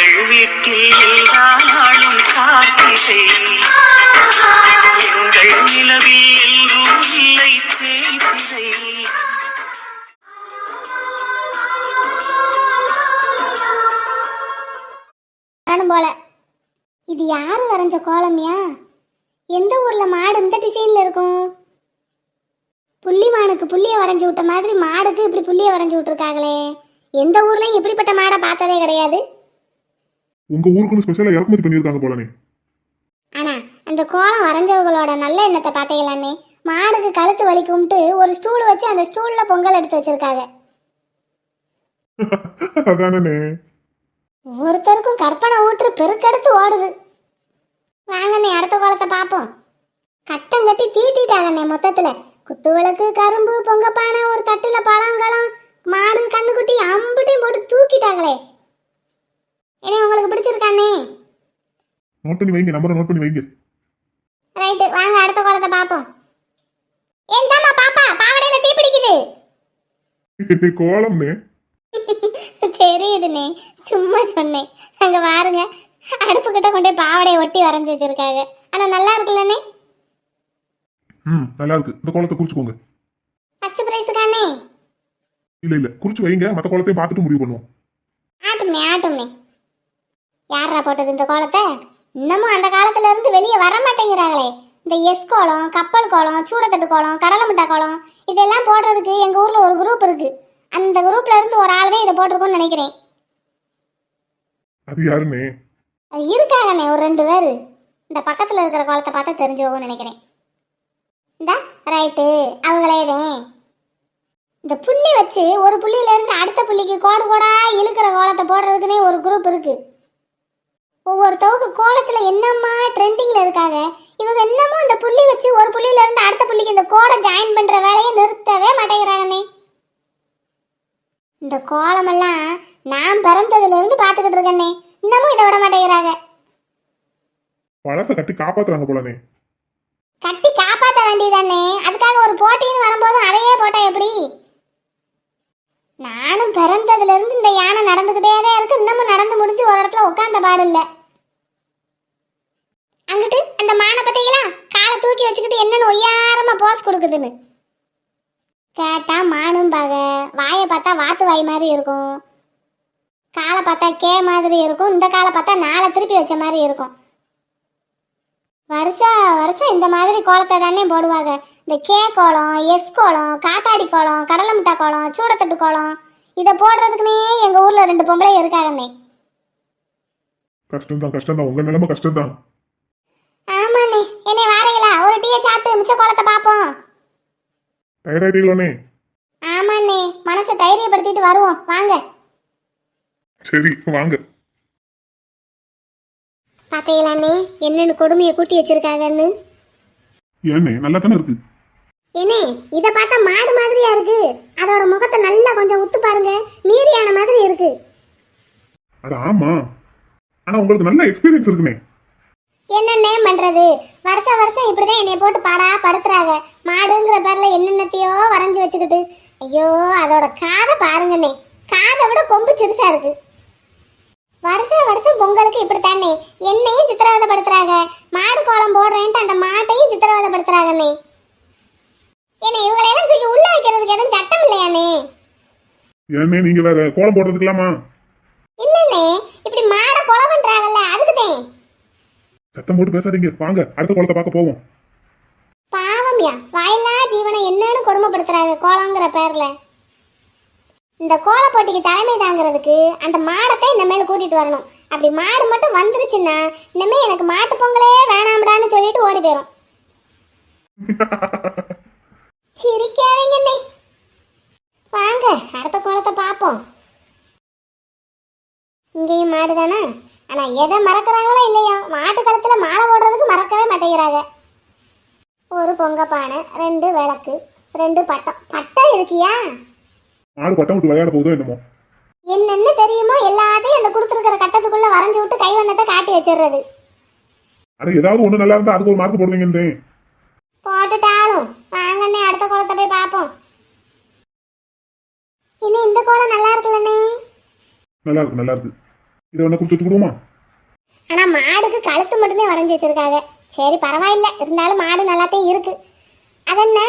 எங்கள் வீட்டில் எல்லா நாளும் காத்திரை, எங்கள் நிலவில் எல்லோரும் இல்லை தேய்திரை. போல இது யாரு வரைஞ்ச கோலம்யா? எந்த ஊர்ல மாடு இந்த டிசைன்ல இருக்கும்? புள்ளிமானுக்கு புள்ளிய வரைஞ்சு விட்ட மாதிரி மாடுக்கு இப்படி புள்ளிய வரைஞ்சு விட்டுருக்காங்களே. எந்த ஊர்லயும் இப்படிப்பட்ட மாடை பார்த்ததே கிடையாது. உங்க ஊருக்கு ஸ்பெஷலா இறக்குமதி பண்ணிருக்காங்க போலனே. ஆனா அந்த கோலம் வரைஞ்சவங்களோட நல்ல எண்ணத்தை பார்த்தீங்களானே. மாடுக்கு கழுத்து வலி கும்பிட்டு ஒரு ஸ்டூல் வச்சு அந்த ஸ்டூல்ல பொங்கல் எடுத்து வச்சிருக்காங்க. அதானே. ஒருத்தருக்கும் கற்பனை ஊற்று பெருக்கெடுத்து ஓடுது. வாங்கண்ணே அடுத்த கோலத்தை பார்ப்போம். கட்டம் கட்டி தீட்டிட்டாங்கண்ணே. மொத்தத்துல குத்து விளக்கு, கரும்பு, பொங்கப்பானை, ஒரு தட்டுல பழங்களும், மாடு, கண்ணுக்குட்டி அம்புட்டையும் போட்டு தூக்கிட்டாங்களே. ஏன்னா உங்களுக்கு பிடிச்சிருக்கானே? நோட் பண்ணி வைங்க, நம்பரை நோட் பண்ணி வைங்க. ரைட்டு, வாங்க அடுத்த கோலத்தை பார்ப்போம். ஏந்தாமா பாப்பா, பாவடையில தீ பிடிக்குது. கோலம்னே. தெரியுதுண்ணே, சும்மா சொன்னேன். அங்க பாருங்க, அடுப்பு கிட்ட கொண்டே பாவடையை ஒட்டி வரைஞ்சி வச்சிருக்காங்க. ஆனா நல்லா இருக்குல்லண்ணே. நல்லா இருக்கு. இந்த கோலத்தை குறிச்சுக்கோங்க. ஃபர்ஸ்ட் பிரைஸ்க்கானே? இல்ல குறிச்சு வைங்க, மத்த கோலத்தையும் பார்த்துட்டு முடிவு பண்ணுவோம். ஆட்டும்னே. யாரா போட்டது இந்த கோலத்தை? இன்னமும் அந்த காலத்துல இருந்து வெளியே வர மாட்டேங்கிறாங்களே. இந்த எஸ் கோலம், கப்பல் கோலம், சூடத்தட்டு கோலம், கடலை மிட்டா கோலம் இதெல்லாம் போடுறதுக்கு எங்க ஊர்ல ஒரு குரூப் இருக்கு. அந்த குரூப்ல இருந்து ஒரு ஆளுவே இதை போட்டிருக்கும்னு நினைக்கிறேன். அது யாருன்னே? அது இருக்காங்கண்ணே ஒரு 2 பேர். இந்த பக்கத்துல இருக்கிற கோலத்தை பார்த்தா தெரிஞ்சோன்னு நினைக்கிறேன். இந்த ரைட்டு, அவங்களேதான். இந்த புள்ளி வச்சு ஒரு புள்ளியில இருந்து அடுத்த புள்ளிக்கு கோடு கோடா இழுக்கிற கோலத்தை போடுறதுக்குன்னே ஒரு குரூப் இருக்கு. ஒவ்வொருத்தவங்க கோலத்துல என்னம்மா ட்ரெண்டிங்ல இருக்காங்க. இவங்க என்னமோ இந்த புள்ளி வச்சு ஒரு புள்ளியில இருந்து அடுத்த புள்ளிக்கு இந்த கோடை ஜாயின் பண்ற வேலையை நிறுத்தவே மாட்டேங்கிறாங்கண்ணே. இந்த கோலமெல்லாம் நான் பிறந்ததுல இருந்து பாத்துக்கிட்டு இருக்கேன்னே. இன்னமும் இதை விட மாட்டேங்கிறாங்க. பழச கட்டி காப்பாத்துறாங்க போலனே. கட்டி காப்பாற்ற வேண்டியதானே. அதுக்காக ஒரு போட்டின்னு வரும்போது அதையே போட்டா எப்படி? நானும் பிறந்ததுல இருந்து இந்த யானை நடந்துகிட்டே தான் இருக்கு. இன்னமும் நடந்து முடிஞ்சு ஒரு இடத்துல உட்கார்ந்த பாடு இல்ல. அங்கிட்டு அந்த மானை பத்தீங்களா, காலை தூக்கி வச்சுக்கிட்டு என்னன்னு ஒய்யாரமா போஸ் கொடுக்குதுன்னு. கேட்டா மானும் பாக, வாயை பார்த்தா வாத்து வாய் மாதிரி இருக்கும், காலை பார்த்தா கே மாதிரி இருக்கும், இந்த காலை பார்த்தா 4 திருப்பி வச்ச மாதிரி இருக்கும். வருஷம் இந்த மாதிரி கோலத்தை தானே போடுவாங்க. இந்த கே கோலம், எஸ் கோலம், காத்தாடி கோலம், கடலை மிட்டா கோலம், சூடத்தட்டு கோலம் இதை போடுறதுக்குன்னே எங்க ஊர்ல 2 பொம்பளை இருக்காங்கண்ணே. கஷ்டம்தான் உங்க நிலைமை கஷ்டம்தான். ஆமாண்ணே. என்னை வாரீங்களா? ஒரு டீயை சாப்பிட்டு மிச்ச கோலத்தை பார்ப்போம். டயர்டாயிட்டீங்களே? ஆமாண்ணே, மனசை தைரியப்படுத்திட்டு வருவோம் வாங்க. சரி வாங்க. பாத்தீங்களாண்ணே என்னன்னு கொடுமையை கூட்டி வச்சிருக்காங்கன்னு. ஏன்னே நல்லா தானே இருக்கு. ஏனே இதை பார்த்தா மாடு மாதிரியா இருக்கு. அதோட முகத்தை நல்லா கொஞ்சம் உத்து பாருங்க, நீரியான மாதிரி இருக்கு. அது ஆமா, ஆனா உங்களுக்கு நல்ல எக்ஸ்பீரியன்ஸ் இருக்குனே. என்னென்ன பண்றது, வருஷம் இப்படிதான் என்னை போட்டு பாடா படுத்துறாங்க. மாடுங்கிற பேர்ல என்னென்னத்தையோ வரைஞ்சி வச்சுக்கிட்டு. ஐயோ அதோட காதை பாருங்கண்ணே, காதை விட கொம்பு சிறுசா இருக்கு. வருஷம் பொங்கலுக்கு இப்படித்தானே என்னையும் சித்திரவதைப்படுத்துறாங்க. மாடு கோலம் போடுறேன்ட்டு அந்த மாட்டையும் சித்திரவதைப்படுத்துறாங்கண்ணே. என்ன இவங்களையெல்லாம் தூக்கி உள்ள வைக்கிறதுக்கு எதுவும் சட்டம் இல்லையாண்ணே? ஏன்னே நீங்க வேற கோலம் போடுறதுக்கலாமா? இல்லண்ணே, இப்படி மாடை கொலை பண்றாங்கல்ல அதுக்குதான். சத்தம் போட்டு பேசாதீங்க, வாங்க அடுத்த கோலத்தை பார்க்க போவோம். பாவம்யா, வாயில்லா ஜீவனை என்னன்னு கொடுமைப்படுத்துறாங்க கோலங்கிற பேர்ல. இந்த கோல போட்டிக்கு தலைமை தாங்கிறதுக்கு அந்த மாடத்தை இந்த மேல கூட்டிட்டு வரணும். அப்படி மாடு மட்டும் வந்துருச்சுன்னா இனிமே எனக்கு மாட்டு பொங்கலே வேணாம்டான்னு சொல்லிட்டு ஓடி போயிடும். சிரிக்காதீங்கண்ணே, வாங்க அடுத்த கோலத்தை பார்ப்போம். இங்கேயும் மாடு தானே, ஆனா எதை மறக்கிறாங்களோ இல்லையோ மாட்டு கழுத்துல மாலை போடுறதுக்கு மறக்கவே மாட்டேங்கிறாங்க. ஒரு பொங்கப்பானை, 2 விளக்கு, 2 பட்டம் இருக்கியா? மாடு பட்டம் விட்டு விளையாட போகுதோ என்னமோ. என்னென்ன தெரியுமோ எல்லாத்தையும் அந்த கொடுத்துருக்கிற கட்டத்துக்குள்ள வரைஞ்சு விட்டு கைவண்ணத்தை காட்டி வச்சிடுறது. அது ஏதாவது ஒண்ணு நல்லா இருந்தா அதுக்கு ஒரு மார்க் போடுவீங்க. போட்டுட்டாலும் வாங்கண்ணே அடுத்த கோலத்தை போய் பார்ப்போம். இன்னும் இந்த கோலம் நல்லா இருக்குல்லண்ணே. நல்லா இருக்கு. இதை வேணா குறிச்சு வச்சுக்கிடுவோமா? ஆனா மாடுக்கு கழுத்து மட்டும்தான் வரைஞ்சி வச்சிருக்காங்க. சரி பரவாயில்ல, இருந்தாலும் மாடு நல்லாத்தையும் இருக்கு. அதென்ன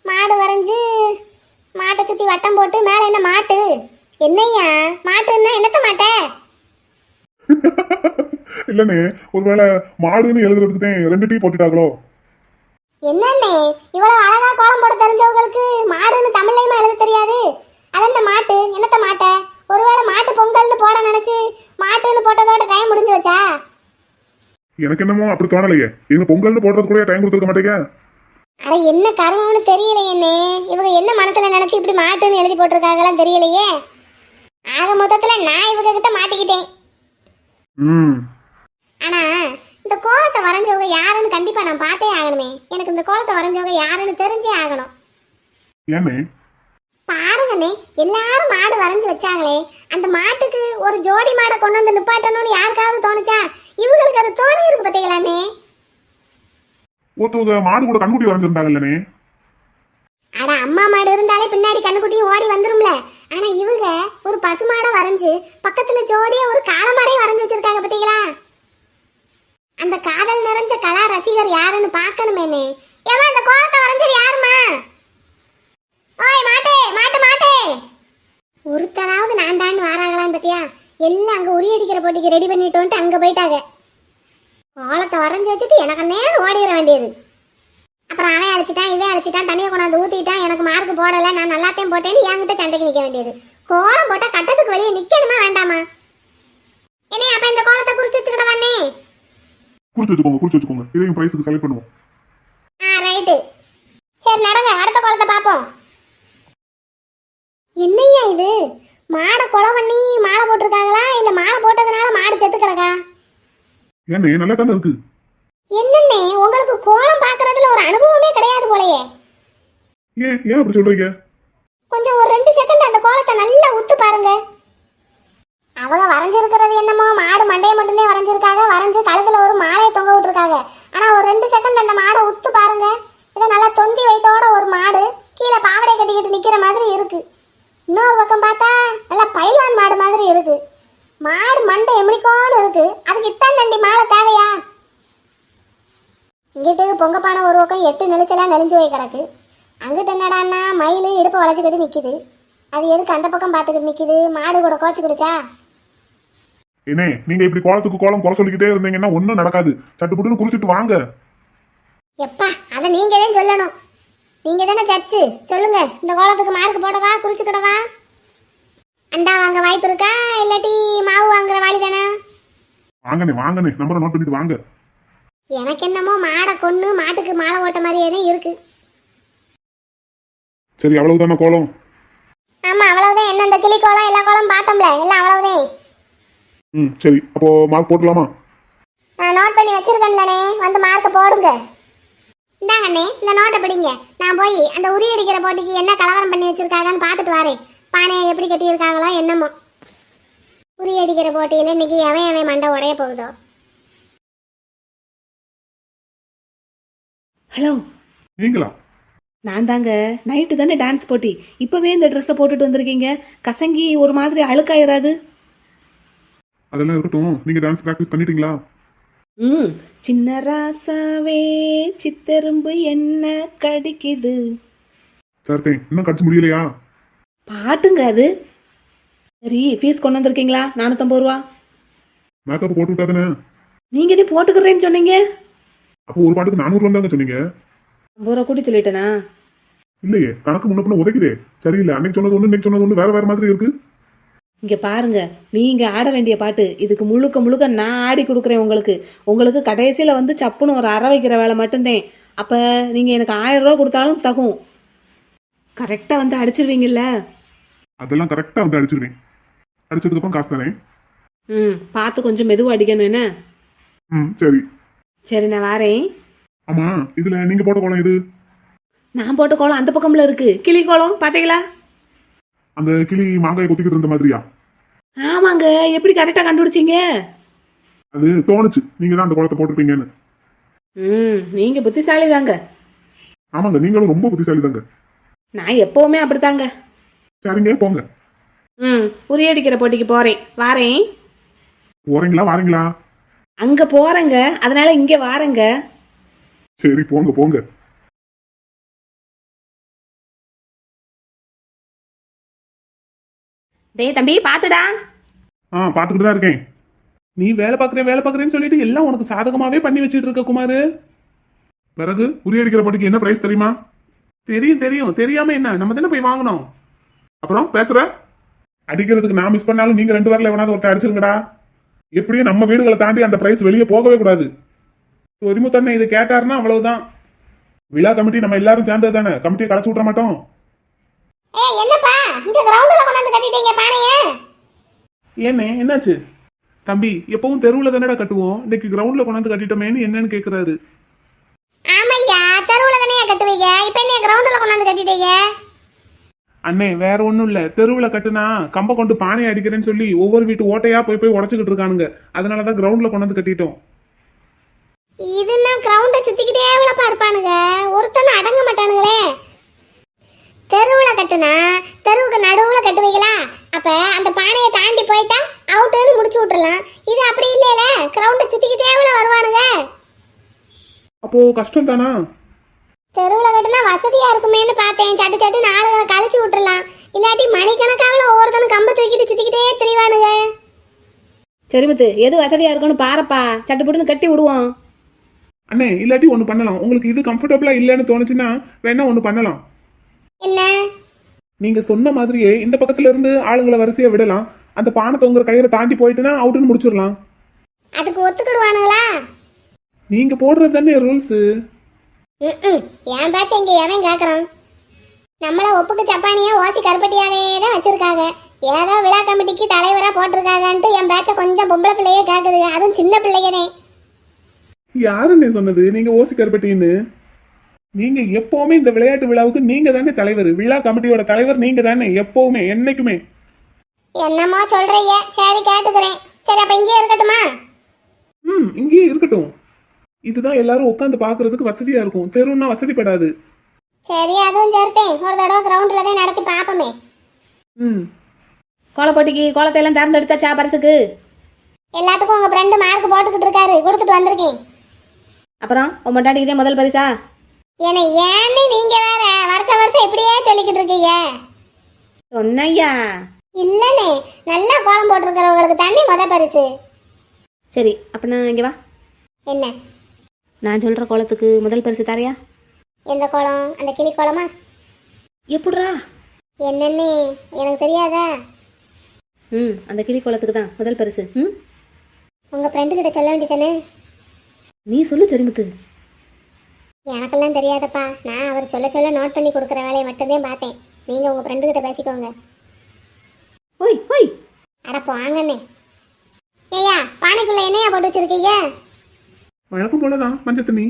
மாடு வரைஞ்சு மாட்டை சுத்தி வட்டம் போட்டு மேல என்ன மாட்டு? என்னையா மாட்டுன்னா என்னத்த மாட்ட? இல்லண்ணே, ஒருவேளை மாடுன்னு எழுதுறதுக்கு தான் 2 டீ போட்டுட்டாங்களோ? என்னண்ணே இவ்வளவு அழகா கோலம் போட தெரிஞ்சவங்களுக்கு மாடுன்னு தமிழ்லயுமா எழுத தெரியாது? அதென்ன மாட்டு என்னத்த மாட்ட? ஒருவேளை மாட்டு பொங்கல்னு போட நினைச்சு மாட்டுன்னு போட்டதோட டைம் முடிஞ்சு வச்சா? எனக்கு என்னமோ அப்படி தோணலையே. எங்க பொங்கல்னு போடுறது கூட டைம் கொடுத்துருக்க மாட்டேங்க. அட என்ன கருமம்னு தெரியலையே. இவங்க என்ன மனசுல நினைச்சு இப்படி மாட்டுன்னு எழுதி போட்டிருக்காங்களாம் தெரியலையே. ஆக மொத்தத்துல நான் இவங்க கிட்ட மாட்டிக்கிட்டேன். ஆனா இந்த கோலத்தை வரைஞ்சவங்க யாருன்னு கண்டிப்பா நான் பார்த்தே ஆகணுமே. எனக்கு இந்த கோலத்தை வரைஞ்சவங்க யாருன்னு தெரிஞ்சே ஆகணும். ஏன்னே? பாருங்கண்ணே, எல்லாரும் மாடு வரைஞ்சு வச்சாங்களே, அந்த மாட்டுக்கு ஒரு ஜோடி மாடை கொண்டு வந்து நிப்பாட்டணும்னு யாருக்காவது தோணுச்சா? இவங்களுக்கு அது தோணி இருக்கு பார்த்தீங்களாண்ணே. ஒருத்தவங்க மாடு கூட கண்ணுக்குட்டி வரைஞ்சிருந்தாங்கல்லண்ணே. அட அம்மா மாடு இருந்தாலே பின்னாடி கண்ணுக்குட்டியும் ஓடி வந்துரும்ல. ஆனா இவங்க ஒரு பசு மாடை வரைஞ்சு பக்கத்துல ஜோடியா ஒரு காளை மாடையும் வரைஞ்சு வச்சிருக்காங்க பார்த்தீங்களா? அந்த காதல் நிறைஞ்ச கலா ரசிகர் யாருன்னு பார்க்கணுமேனே. ஏமா இந்த கோலத்தை வரைஞ்சது யாருமா? ஓய் மாட்டே மாட்டு மாட்டே, ஒருத்தராவது நான் தான் வாராங்களான்னு பத்தியா? எல்லாம் அங்க உரி அடிக்கிற போட்டிக்கு ரெடி பண்ணிட்டோன்ட்டு அங்க போயிட்டாங்க. கோலத்தை வரைஞ்சி வச்சுட்டு எனக்கு நேரம் ஓடிட வேண்டியது. அப்புறம் அவன் அழைச்சிட்டான் இவன் அழைச்சிட்டான், தண்ணியை கொண்டாந்து ஊத்திட்டான், எனக்கு மார்க் போடலை, நான் நல்லாத்தையும் போட்டேன்னு என்கிட்ட சண்டைக்கு நிற்க வேண்டியது. கோலம் போட்டா கட்டத்துக்கு வெளியே நிக்கணுமா வேண்டாமா? என்ன அப்ப இந்த கோலத்தை குறிச்சு வச்சுக்கிட வந்தே. குறிச்சு வச்சுக்கோங்க. இதையும் பிரைஸுக்கு செலக்ட் பண்ணுவோம். ரைட்டு. சரி நடங்க, அடுத்த கோலத்தை பார்ப்போம். என்னையா இது? மாடை கொலை பண்ணி மாலை போட்டிருக்காங்களா இல்ல மாலை போட்டதுனால மாடு செத்து கிடக்கா? ஏன்னே நல்லா தானே இருக்கு. என்னண்ணே உங்களுக்கு கோலம் பார்க்கறதுல ஒரு அனுபவமே கிடையாது போலயே. ஏன் அப்படி சொல்றீங்க? கொஞ்சம் ஒரு 2 செகண்ட் அந்த கோலத்தை நல்லா உத்து பாருங்க. அவங்க வரைஞ்சிருக்கிறது என்னமோ மாடு மண்டையை மட்டும்தான் வரைஞ்சிருக்காங்க. வரைஞ்சு கழுத்துல ஒரு மாலையை தொங்க விட்டுருக்காங்க. ஆனா ஒரு 2 செகண்ட் அந்த மாடை உத்து பாருங்க. இதை நல்லா தொந்தி வைத்தோட ஒரு மாடு கீழே பாவடை கட்டிக்கிட்டு நிக்கிற மாதிரி இருக்கு. இன்னொரு பக்கம் பார்த்தா நல்லா பைல்வான் மாடு மாதிரி இருக்கு. மாடு மண்டை எமிடிக்கோன்னு இருக்கு. அதுக்கு இத்தான் நண்டி மாலை தேவையா? இங்கிட்டு பொங்கப்பானை ஒரு பக்கம் 8 நெளிச்செல்லாம் நெளிஞ்சு போய் கிடக்கு. அங்கிட்ட என்னடான்னா மயில் இடுப்பு வளைச்சிக்கிட்டு நிக்குது. அது எதுக்கு அந்த பக்கம் பார்த்துக்கிட்டு நிக்குது? மாடு கூட கோச்சுக்கிடுச்சா? என்ன நீங்க இப்படி கோலத்துக்கு கோலம் குறை சொல்லிக்கிட்டே இருந்தீங்கன்னா ஒன்னும் நடக்காது. சட்டுப்புட்டுன்னு குறிச்சிட்டு வாங்க. எப்பா அதை நீங்க தான் சொல்லணும். நீங்க தானே சச்சு. சொல்லுங்க, இந்த கோலத்துக்கு மார்க் போடவா குறிச்சுக்கிடவா? அண்டா வாங்க வாய்ப்பு இருக்கா இல்லாட்டி மாவு வாங்குற வாளி தானே? வாங்கனே நம்பரை நோட் பண்ணிட்டு வாங்க. எனக்கு என்னமோ மாடை கொண்டு மாட்டுக்கு மாலை ஓட்ட மாதிரியே தான் இருக்கு. சரி அவ்வளவுதானே கோலம்? ஆமா அவ்வளவுதான். என்ன இந்த கிளி கோலம் எல்லா கோலம் பார்த்தோம்ல, எல்லாம் அவ்வளவுதான். சரி அப்போ மார்க் போடலாமா? நான் நோட் பண்ணி வச்சிருக்கேன்லனே, வந்து மார்க் போடுங்க. இந்தாங்கண்ணே இந்த நோட்டை பிடிங்க. நான் போய் அந்த உரி அடிக்கிற போட்டிக்கு என்ன கலவரம் பண்ணி வச்சிருக்காங்கன்னு பார்த்துட்டு வரேன். பானையை எப்படி கட்டியிருக்காங்களோ என்னமோ. உரி அடிக்கிற போட்டியில் இன்னைக்கு எவன் மண்டை உடைய போகுதோ. ஹலோ, நீங்களா? நான் தாங்க. நைட்டு தானே டான்ஸ் போட்டி. இப்போவே இந்த ட்ரெஸ்ஸை போட்டுட்டு வந்திருக்கீங்க. கசங்கி ஒரு மாதிரி அழுக்காயிராது? அதெல்லாம் இருக்கட்டும். நீங்க டான்ஸ் பிராக்டிஸ் பண்ணிட்டீங்களா? சின்ன ராசாவே சித்தெரும்பு என்ன கடிக்குது. சரி, இன்னும் கடிச்சு முடியலையா? பாட்டுங்க அது. சரி, ஃபீஸ் கொண்டு வந்திருக்கீங்களா? 450 ரூபா. மேக்கப் போட்டு விட்டாதானே? நீங்க எது போட்டுக்கிறேன்னு சொன்னீங்க? அப்போ ஒரு பாட்டுக்கு 400 ரூபா தாங்க சொன்னீங்க. 50 ரூபா கூட்டி சொல்லிட்டேனா? இல்லையே, கணக்கு முன்ன பின்ன உதைக்குதே. சரியில்லை, அன்னைக்கு சொன்னது ஒண்ணு இன்னைக்கு சொன்னது ஒண்ணு வேற மாதிரி இருக்கு. இங்க பாருங்க, நீங்க ஆட வேண்டிய பாட்டு இதுக்கு முழுக்க நான் ஆடி கொடுக்குறேன் உங்களுக்கு. உங்களுக்கு கடைசியில வந்து சப்புன்னு ஒரு அரை வைக்கிற வேலை மட்டும்தான். அப்ப நீங்க எனக்கு 1000 ரூபா கொடுத்தாலும் தகும். கரெக்டா வந்து அடிச்சிருவீங்கல்ல? அதெல்லாம் கரெக்டா வந்து அடிச்சிருவேன். அடிச்சதுக்கு அப்புறம் காசு தானே. பார்த்து கொஞ்சம் மெதுவா அடிக்கணும் என்ன? சரி சரி நான் வாரேன். ஆமா, இதுல நீங்க போட்ட கோலம் இது? நான் போட்ட கோலம் அந்த பக்கம்ல இருக்கு. கிளி கோலம் பாத்தீங்களா? அந்த கிளி மாங்காய் கொத்திக்கிட்டு இருந்த மாதிரியா? ஆமாங்க. எப்படி கரெக்டா கண்டுபிடிச்சீங்க? அது தோணுச்சு நீங்க தான் அந்த கோலத்தை போட்டிருப்பீங்கன்னு. நீங்க புத்திசாலி தாங்க. ஆமாங்க, நீங்களும் ரொம்ப புத்திசாலி தாங்க. நான் எப்பவுமே அப்படித்தாங்க. சரிங்க போங்க. உரியடிக்கிற போட்டிக்கு போறேன். வாரேன். போறீங்களா வாரீங்களா? அங்க போறேங்க, அதனால இங்க வாரேங்க. சரி போங்க போங்க. டேய் தம்பி பாத்துடா. பாத்துக்கிட்டு தான் இருக்கேன். நீ வேலை பாக்குறேன்னு சொல்லிட்டு எல்லாம் உனக்கு சாதகமாவே பண்ணி வச்சிட்டு இருக்க குமாரு. பிறகு உரியடிக்கிற பொடிக்கு என்ன பிரைஸ் தெரியுமா? தெரியும் தெரியாம என்ன, நம்ம தானே போய் வாங்கணும். அப்புறம் பேசுற அடிக்கிறதுக்கு நான் மிஸ் பண்ணாலும் நீங்க 2 பேர்ல எவனாவது ஒருத்தர் அடிச்சிருங்கடா. எப்படியும் நம்ம வீடுகளை தாண்டி அந்த பிரைஸ் வெளியே போகவே கூடாது. ஒரிமுத்தண்ணே இதை கேட்டாருன்னா அவ்வளவுதான். விழா கமிட்டி நம்ம எல்லாரும் சேர்ந்தது தானே, கமிட்டியை கலைச்சு விட்ற மாட்டோம். ஏய் என்னப்பா இந்த கிரவுண்ட்ல கொண்டாந்து கட்டிட்டீங்க பானைய? ஏன்னே என்னாச்சு? தம்பி எப்பவும் தெருவுல தானடா கட்டுவோம், இன்னைக்கு கிரவுண்ட்ல கொண்டாந்து கட்டிட்டோமேன்னு என்னன்னு கேக்குறாரு. ஆமையா தெருவுல தானே கட்டுவீங்க, இப்போ என்ன கிரவுண்ட்ல கொண்டாந்து கட்டிட்டீங்க? அண்ணே வேற ஒண்ணும் இல்ல, தெருவுல கட்டுனா கம்ப கொண்டு பானையை அடிக்கிறேன்னு சொல்லி ஒவ்வொரு வீட்டு ஓட்டையா போய் உடச்சுக்கிட்டு இருக்கானுங்க. அதனாலதான் கிரவுண்ட்ல கொண்டாந்து கட்டிட்டோம். இதுன்னா கிரவுண்ட சுத்திக்கிட்டே எவ்வளப்பா இருப்பானுங்க, ஒருத்தனும் அடங்க மாட்டானுங்களே. தெருவுல கட்டுனா தெருவுக்கு நடுவுல கட்டுவீங்களா? அப்ப அந்த பானையை தாண்டி போயிட்டா அவுட்டுன்னு முடிச்சு விட்டுறலாம். இது அப்படி இல்லையில, கிரவுண்ட சுத்திக்கிட்டே எவ்வளவு வருவானுங்க. அப்போ கஷ்டம் தானா? தெருவுல கட்டுனா வசதியா இருக்குமேன்னு பார்த்தேன். சட்டு ஆளுகளை கழிச்சு விட்டுறலாம். இல்லாட்டி மணிக்கணக்காவில் ஒவ்வொருத்தனும் கம்ப தூக்கிட்டு சுத்திக்கிட்டே திரிவானுங்க. சரிமுத்து, எது வசதியா இருக்குன்னு பாருப்பா, சட்டுப்புட்டுன்னு கட்டி விடுவோம். அண்ணே இல்லாட்டி ஒண்ணு பண்ணலாம், உங்களுக்கு இது கம்ஃபர்டபுளா இல்லைன்னு தோணுச்சுன்னா வேணா ஒண்ணு பண்ணலாம். என்ன? நீங்க சொன்ன மாதிரியே இந்த பக்கத்துல இருந்து ஆளுங்களை வரிசையா விடலாம். அந்த பானை தொங்குற கயிறை தாண்டி போயிட்டுனா அவுட்டுன்னு முடிச்சிடலாம். அதுக்கு ஒத்துக்கிடுவானுங்களா? நீங்க போடுறது தானே ரூல்ஸ். என் பேச்ச இங்க எவன் கேக்குறான்? நம்மள ஒப்புக்கு சப்பானியா ஓசி கருப்பட்டியாவே தான் வச்சிருக்காங்க. ஏதோ விழா கமிட்டிக்கு தலைவரா போட்டிருக்காங்கன்ட்டு என் பேச்ச கொஞ்சம் பொம்பளை பிள்ளையே கேக்குது, அதுவும் சின்ன பிள்ளைங்கனே. யாருன்னு சொன்னது நீங்க ஓசி கருப்பட்டின்னு? நீங்க எப்பவுமே இந்த விளையாட்டு விழாவுக்கு நீங்க தானே தலைவர், விழா கமிட்டியோட தலைவர் நீங்க தானே எப்பவுமே என்னைக்குமே. என்னமோ சொல்றீங்க, சரி கேட்டுக்கிறேன். சரி அப்ப இங்கே இருக்கட்டுமா? இங்கேயே இருக்கட்டும். இதுதான் எல்லாரும் உட்காந்து பாக்குறதுக்கு வசதியா இருக்கும், தெருன்னா வசதிப்படாது. சரி அதுவும் சேர்த்தேன், ஒரு தடவை கிரவுண்ட்ல தான் நடத்தி பாப்போமே. கோலப்போட்டிக்கு கோலத்தை எல்லாம் தேர்ந்தெடுத்தாச்சா பரிசுக்கு? எல்லாத்துக்கும் உங்க ஃப்ரெண்டு மார்க் போட்டுக்கிட்டு இருக்காரு, கொடுத்துட்டு வந்திருக்கேன். அப்புறம் உன் மட்டாட்டிக்கு தான் முதல் பரிசா? ஏன்னா ஏன்னு நீங்க வேற வருஷம் எப்படியே சொல்லிக்கிட்டு இருக்கீங்க? சொன்னையா? இல்லனே, நல்லா கோலம் போட்டிருக்கிறவங்களுக்கு தானே முத பரிசு. சரி அப்படின்னா இங்க வா. என்ன? நான் சொல்ற கோலத்துக்கு முதல் பரிசு தாரையா? எந்த கோலம்? அந்த கிளி கோலமா? எப்படிரா? என்னன்னு எனக்கு தெரியாதா? அந்த கிளி கோலத்துக்கு தான் முதல் பரிசு. உங்க ஃப்ரெண்டு கிட்ட சொல்ல வேண்டியதானே? நீ சொல்லு சரிமுத்து. எனக்கெல்லாம் தெரியாதப்பா, நான் அவர் சொல்ல நோட் பண்ணி கொடுக்குற வேலையை மட்டும்தான் பார்த்தேன். நீங்க உங்க ஃப்ரெண்டு கிட்ட பேசிக்கோங்க. ஓய் ஓய், அட போங்கண்ணே. ஏய்யா பானைக்குள்ள என்னையா போட்டு வச்சிருக்கீங்க? வழக்கம் போலதான் மஞ்சள் தண்ணி.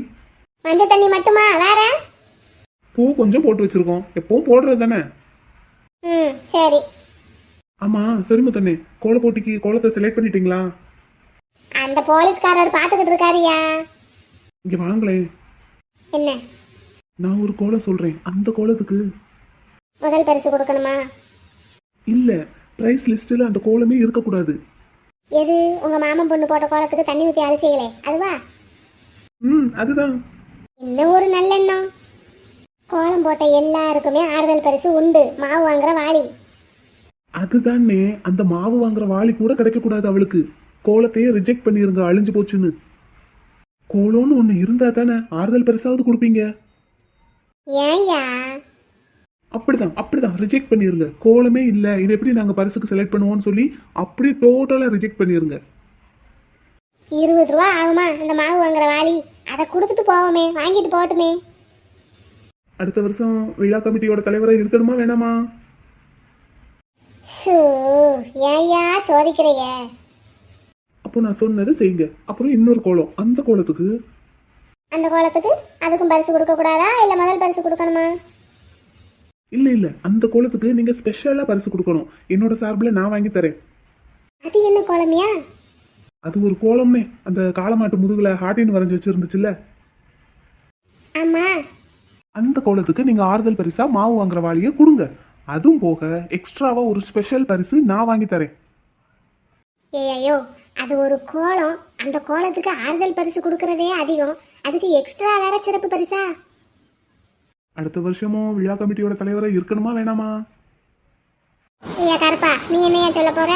மஞ்சள் தண்ணி மட்டுமா, வேற? பூ கொஞ்சம் போட்டு வச்சிருக்கோம், எப்பவும் போடுறது தானே. சரி. ஆமா சரிமு தண்ணே, கோல போட்டிக்கு கோலத்தை செலக்ட் பண்ணிட்டீங்களா? அந்த போலீஸ்காரர் பாத்துக்கிட்டு இருக்காருயா. இங்க வாங்களே. என்ன? நான் ஒரு கோலம் சொல்றேன், அந்த கோலத்துக்கு முதல் பரிசு கொடுக்கணுமா? இல்ல, பிரைஸ் லிஸ்ட்ல அந்த கோலமே இருக்கக்கூடாது. எது? உங்க மாமன் பொண்ணு போட்ட கோலத்துக்கு தண்ணி ஊத்தி அழிச்சீங்களே அதுவா? அதுதான். இன்னும் ஒரு நல்லெண்ணம். கோலம் போட்ட எல்லாருக்குமே ஆறுதல் பரிசு உண்டு, மாவு வாங்குற வாளி. அதுதானே, அந்த மாவு வாங்குற வாளி கூட கிடைக்க கூடாது அவளுக்கு. கோலத்தையே ரிஜெக்ட் பண்ணிருங்க, அழிஞ்சு போச்சுன்னு. கோலம்னு ஒண்ணு இருந்தா தானே ஆறுதல் பரிசாவது கொடுப்பீங்க. ஏன்யா? அப்படிதான் ரிஜெக்ட் பண்ணிருங்க. கோலமே இல்ல, இது எப்படி நாங்க பரிசுக்கு செலக்ட் பண்ணுவோம்னு சொல்லி அப்படியே டோட்டலா ரிஜெக்ட் பண்ணிருங்க. 20 ரூபா ஆகுமா அந்த மாவு வாங்குற வாளி? அதை கொடுத்துட்டு போவோமே, வாங்கிட்டு போகட்டுமே. அடுத்த வருஷம் விழா கமிட்டியோட தலைவராக இருக்கணுமா வேணாமா? ஏன்யா சோதிக்கிறைய? அப்போ நான் சொன்னது செய்யுங்க. அப்புறம் இன்னொரு கோலம், அந்த கோலத்துக்கு அதுக்கும் பரிசு கொடுக்க கூடாதா, இல்ல முதல் பரிசு கொடுக்கணுமா? இல்ல அந்த கோலத்துக்கு நீங்க ஸ்பெஷலா பரிசு கொடுக்கணும். என்னோட சார்பில் நான் வாங்கி தரேன். அது என்ன கோலமியா? அது ஒரு கோலம்னே, அந்த காளமாட்டு முதுகுல ஹார்டின் வரைஞ்சு வச்சிருந்துச்சுல்ல, ஆமா. அந்த கோலத்துக்கு நீங்க ஆறுதல் பரிசா மாவு வாங்குற வாளியை கொடுங்க. அதுவும் போக எக்ஸ்ட்ராவா ஒரு ஸ்பெஷல் பரிசு நான் வாங்கி தரேன். ஐயோ அது ஒரு கோலம், அந்த கோலத்துக்கு ஆறுதல் பரிசு கொடுக்கறதே அதிகம், அதுக்கு எக்ஸ்ட்ரா வேற சிறப்பு பரிசா? அடுத்த வருஷமும் விழா கமிட்டியோட தலைவரா இருக்கணுமா வேணாமா? ஐயா கருப்பா, நீ என்னையா சொல்ல போற?